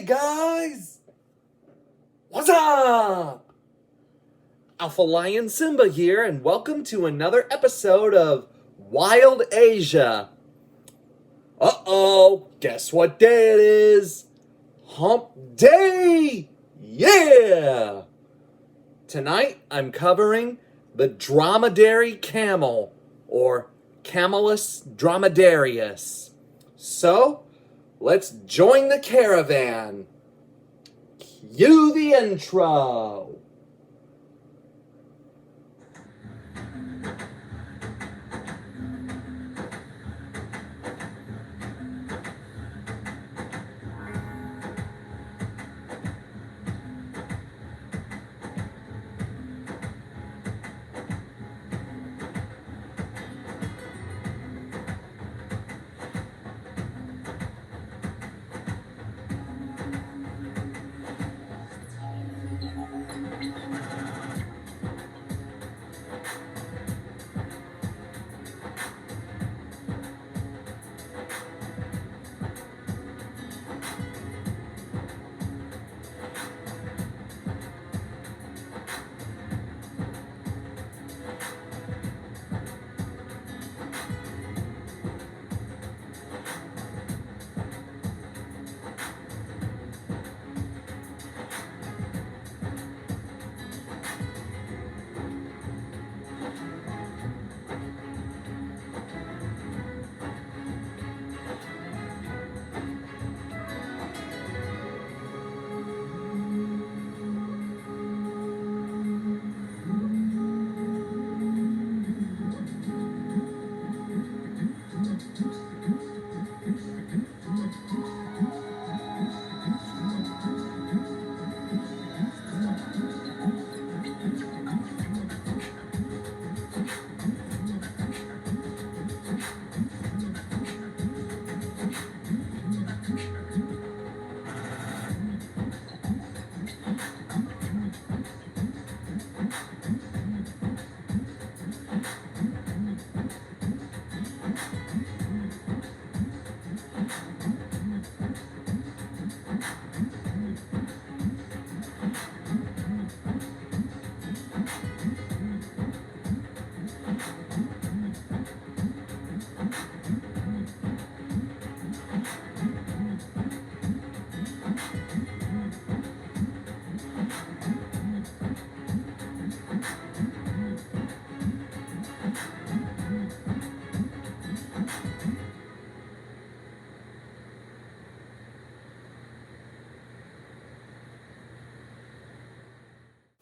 guys! What's up? Alpha Lion Simba here, and welcome to another episode of Wild Asia. Uh-oh, guess what day it is? Hump Day! Yeah! Tonight, I'm covering the Dromedary Camel, or Camelus dromedarius. So, let's join the caravan. Cue the intro.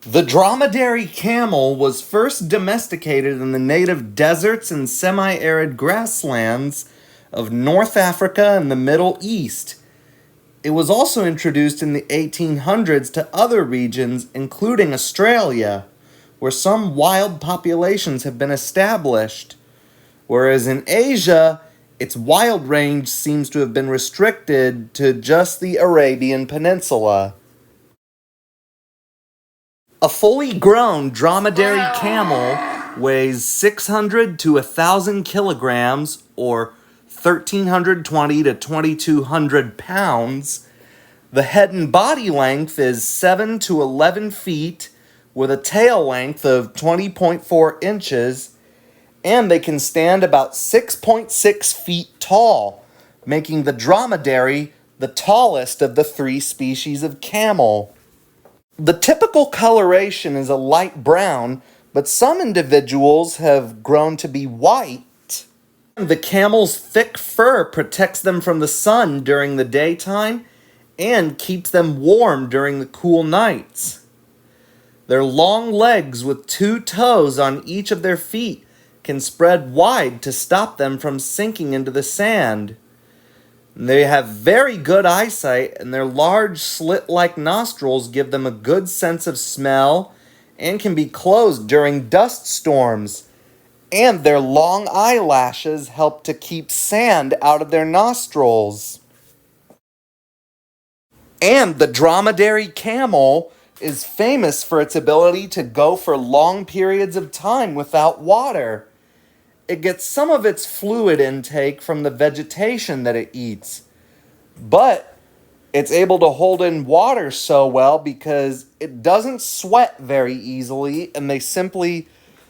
The dromedary camel was first domesticated in the native deserts and semi-arid grasslands of North Africa and the Middle East. It was also introduced in the 1800s to other regions, including Australia, where some wild populations have been established, whereas in Asia, its wild range seems to have been restricted to just the Arabian Peninsula. A fully grown dromedary camel weighs 600 to 1,000 kilograms, or 1,320 to 2,200 pounds. The head and body length is 7 to 11 feet, with a tail length of 20.4 inches, and they can stand about 6.6 feet tall, making the dromedary the tallest of the three species of camel. The typical coloration is a light brown, but some individuals have grown to be white. The camel's thick fur protects them from the sun during the daytime and keeps them warm during the cool nights. Their long legs with 2 toes on each of their feet can spread wide to stop them from sinking into the sand. They have very good eyesight, and their large slit-like nostrils give them a good sense of smell and can be closed during dust storms. And their long eyelashes help to keep sand out of their nostrils. And the dromedary camel is famous for its ability to go for long periods of time without water. It gets some of its fluid intake from the vegetation that it eats, but It's able to hold in water so well because it doesn't sweat very easily, and they simply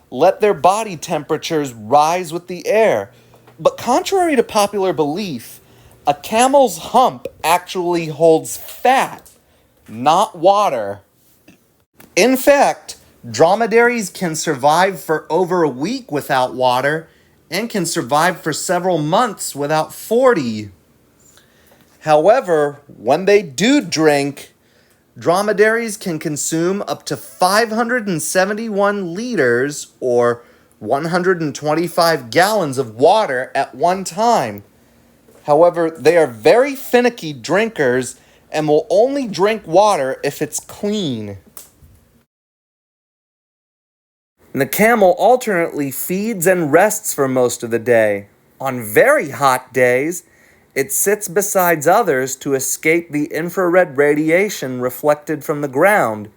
let their body temperatures rise with the air. But contrary to popular belief, a camel's hump actually holds fat, not water. In fact, dromedaries can survive for over a week without water and can survive for several months without 40. However, when they do drink, dromedaries can consume up to 571 liters or 125 gallons of water at one time. However, they are very finicky drinkers and will only drink water if it's clean. The camel alternately feeds and rests for most of the day. On very hot days, it sits beside others to escape the infrared radiation reflected from the ground.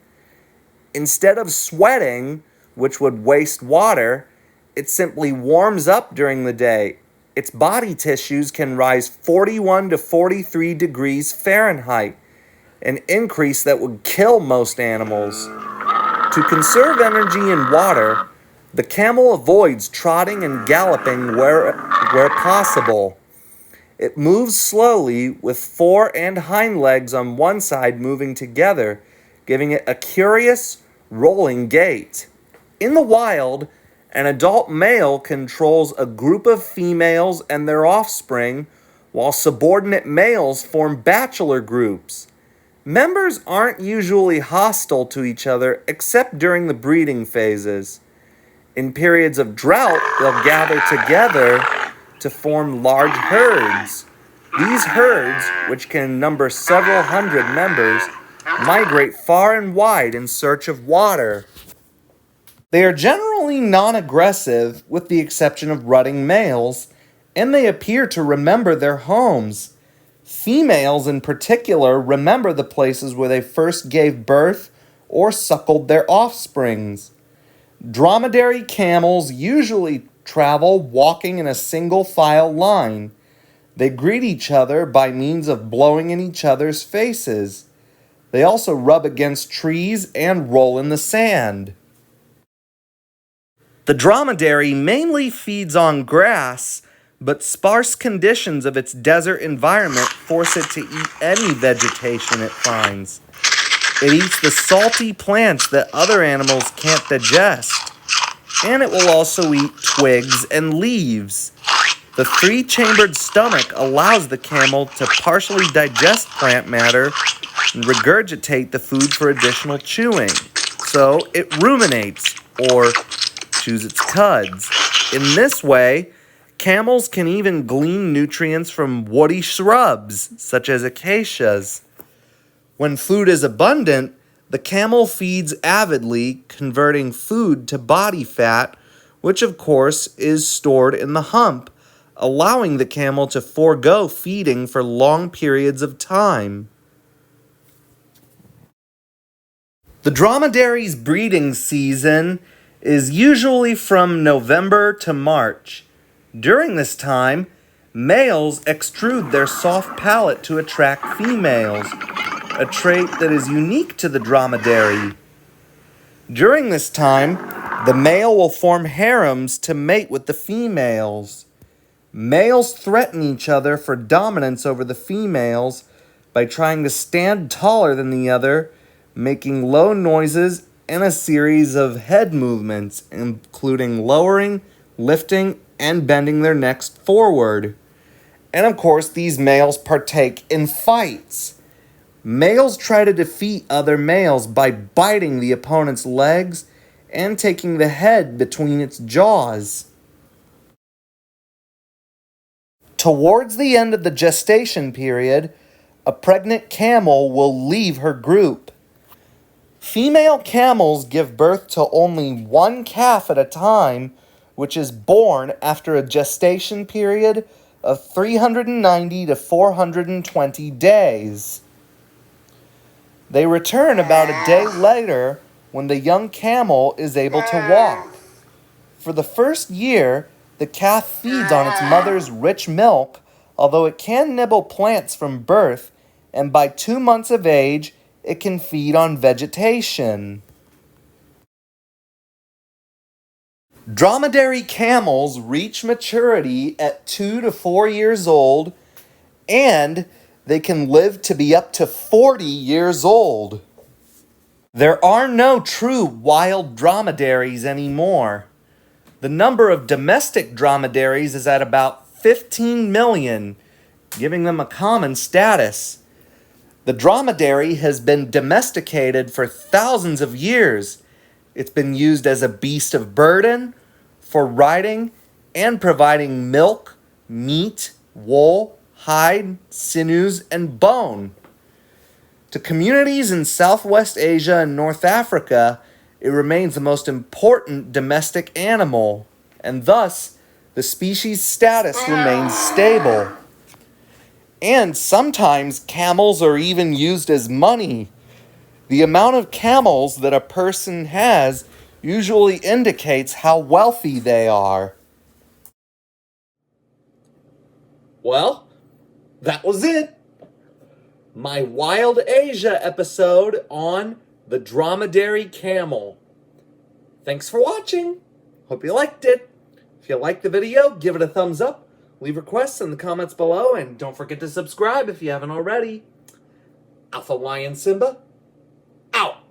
Instead of sweating, which would waste water, it simply warms up during the day. Its body tissues can rise 41 to 43 degrees Fahrenheit, an increase that would kill most animals. To conserve energy and water, the camel avoids trotting and galloping where possible. It moves slowly with fore and hind legs on one side moving together, giving it a curious, rolling gait. In the wild, an adult male controls a group of females and their offspring, while subordinate males form bachelor groups. Members aren't usually hostile to each other except during the breeding phases. In periods of drought, they'll gather together to form large herds. These herds, which can number several hundred members, migrate far and wide in search of water. They are generally non-aggressive, with the exception of rutting males, and they appear to remember their homes. Females in particular remember the places where they first gave birth or suckled their offsprings. Dromedary camels usually travel walking in a single file line. They greet each other by means of blowing in each other's faces. They also rub against trees and roll in the sand. The dromedary mainly feeds on grass, but sparse conditions of its desert environment force it to eat any vegetation it finds. It eats the salty plants that other animals can't digest, and it will also eat twigs and leaves. The three-chambered stomach allows the camel to partially digest plant matter and regurgitate the food for additional chewing. So it ruminates, or chews its cuds. In this way, camels can even glean nutrients from woody shrubs, such as acacias. When food is abundant, the camel feeds avidly, converting food to body fat, which of course is stored in the hump, allowing the camel to forego feeding for long periods of time. The dromedary's breeding season is usually from November to March. During this time, males extrude their soft palate to attract females, a trait that is unique to the dromedary. During this time, the male will form harems to mate with the females. Males threaten each other for dominance over the females by trying to stand taller than the other, making low noises and a series of head movements, including lowering, lifting, and bending their necks forward. And of course, these males partake in fights. Males try to defeat other males by biting the opponent's legs and taking the head between its jaws. Towards the end of the gestation period, a pregnant camel will leave her group. Female camels give birth to only one calf at a time, which is born after a gestation period of 390 to 420 days. They return about a day later when the young camel is able to walk. For the first year, the calf feeds on its mother's rich milk, although it can nibble plants from birth and by 2 months of age, it can feed on vegetation. Dromedary camels reach maturity at 2 to 4 years old, and they can live to be up to 40 years old. There are no true wild dromedaries anymore. The number of domestic dromedaries is at about 15 million, giving them a common status. The dromedary has been domesticated for thousands of years. It's been used as a beast of burden, for riding, and providing milk, meat, wool, hide, sinews, and bone. To communities in Southwest Asia and North Africa, it remains the most important domestic animal, and thus the species status remains stable. And sometimes camels are even used as money. The amount of camels that a person has usually indicates how wealthy they are. Well, that was it. My Wild Asia episode on the Dromedary Camel. Thanks for watching. Hope you liked it. If you liked the video, give it a thumbs up. Leave requests in the comments below, and don't forget to subscribe if you haven't already. Alpha Lion Simba, out.